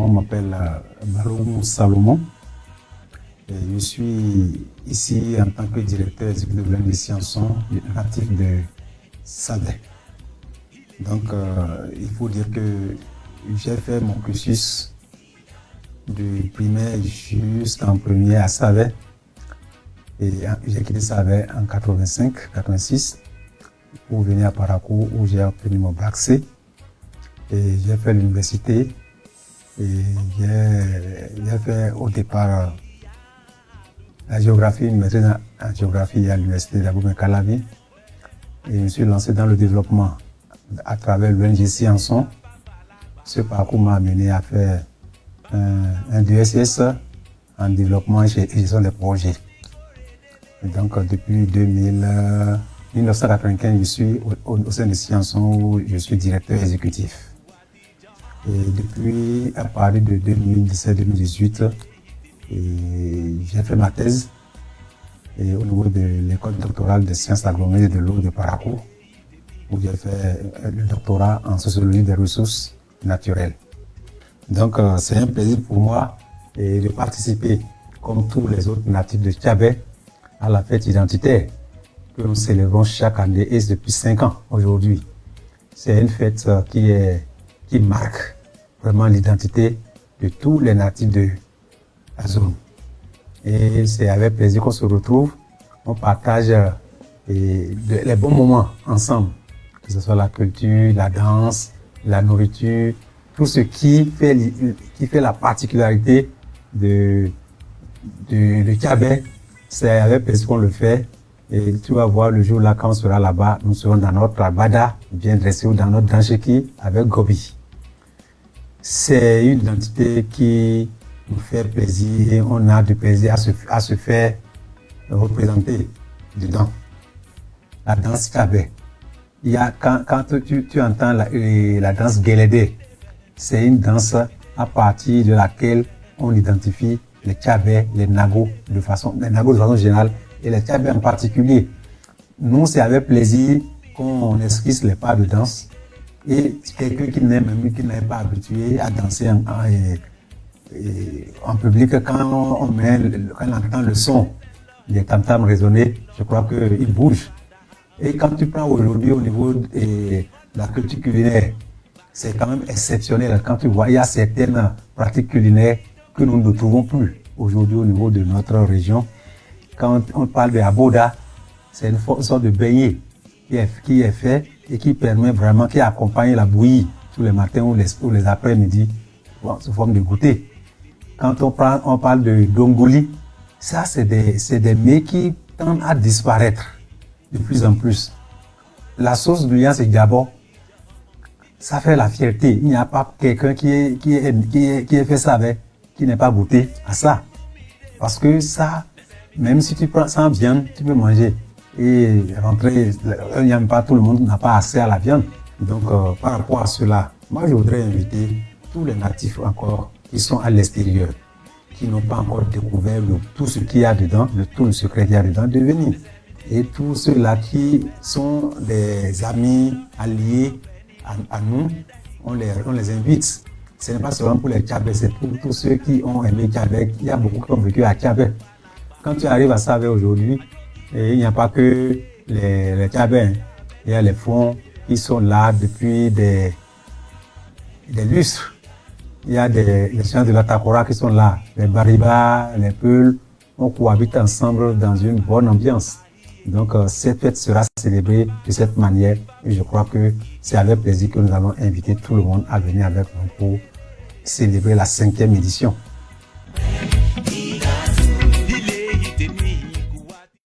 on m'appelle Baloum Salomon. Et je suis ici en tant que directeur exécutif de l'Université Sciences, natif de Savet. Donc, il faut dire que j'ai fait mon cursus du primaire jusqu'en premier à Savet. Et j'ai quitté Savet en 85-86 pour venir à Parakou où j'ai obtenu mon bac C. Et j'ai fait l'université. Et j'ai fait au départ la géographie, une maîtrise en géographie à l'université d'Abomey-Calavi. Et je me suis lancé dans le développement à travers l'ONG Sciences. Ce parcours m'a amené à faire un DSS en développement et gestion des projets. Et donc depuis 1995, je suis au sein de Sciences où je suis directeur exécutif. Et depuis à partir de 2017-2018, j'ai fait ma thèse au niveau de l'école doctorale de sciences agronomiques et de l'eau de Parakou, où j'ai fait le doctorat en sociologie des ressources naturelles. Donc c'est un plaisir pour moi de participer, comme tous les autres natifs de Tchabé, à la fête identitaire que nous célébrons chaque année et depuis 5 ans aujourd'hui. C'est une fête qui marque vraiment l'identité de tous les natifs de la zone. Et c'est avec plaisir qu'on se retrouve, on partage les bons moments ensemble, que ce soit la culture, la danse, la nourriture, tout ce qui fait la particularité de Tchabé. C'est avec plaisir qu'on le fait. Et tu vas voir le jour là, quand on sera là-bas, nous serons dans notre abada, bien dressé, ou dans notre dancheki avec Gobi. C'est une identité qui nous fait plaisir et on a du plaisir à se faire représenter dedans. La danse Tchabé. Il y a, quand tu entends la danse Guélédé, c'est une danse à partir de laquelle on identifie les Tchabé, les Nagos de façon générale et les Tchabé en particulier. Nous, c'est avec plaisir qu'on esquisse les pas de danse et quelqu'un qui n'est pas habitué à danser en public, quand on entend le son des tam-tams résonner, je crois qu'il bouge. Et quand tu prends aujourd'hui au niveau de la culture culinaire, c'est quand même exceptionnel. Quand tu vois, il y a certaines pratiques culinaires que nous ne trouvons plus aujourd'hui au niveau de notre région. Quand on parle de aboda, c'est une sorte de beignet qui est fait et qui permet vraiment, qui accompagne la bouillie tous les matins ou les après-midi, sous forme de goûter. Quand on parle de dongoli, ça c'est des mets qui tendent à disparaître de plus en plus. La sauce bouillante, c'est d'abord, ça fait la fierté. Il n'y a pas quelqu'un qui ait fait ça avec, qui n'ait pas goûté à ça. Parce que ça, même si tu prends sans viande, tu peux manger. Et rentrer, il n'y a même pas, tout le monde n'a pas accès à la viande. Donc, par rapport à cela, moi, je voudrais inviter tous les natifs encore qui sont à l'extérieur, qui n'ont pas encore découvert tout ce qu'il y a dedans, tout le secret qu'il y a dedans, de venir. Et tous ceux-là qui sont des amis, alliés à nous, on les invite. Ce n'est pas seulement pour les Tchabé, c'est pour tous ceux qui ont aimé Tchabé. Il y a beaucoup qui ont vécu à Tchabé. Quand tu arrives à Savet aujourd'hui, il n'y a pas que les Tchabé, hein. Il y a les fonds qui sont là depuis des lustres. Il y a les gens de la Takora qui sont là, les Bariba, les Peuls. On cohabite ensemble dans une bonne ambiance. Donc, cette fête sera célébrée de cette manière et je crois que c'est avec plaisir que nous allons inviter tout le monde à venir avec nous pour célébrer la 5e édition.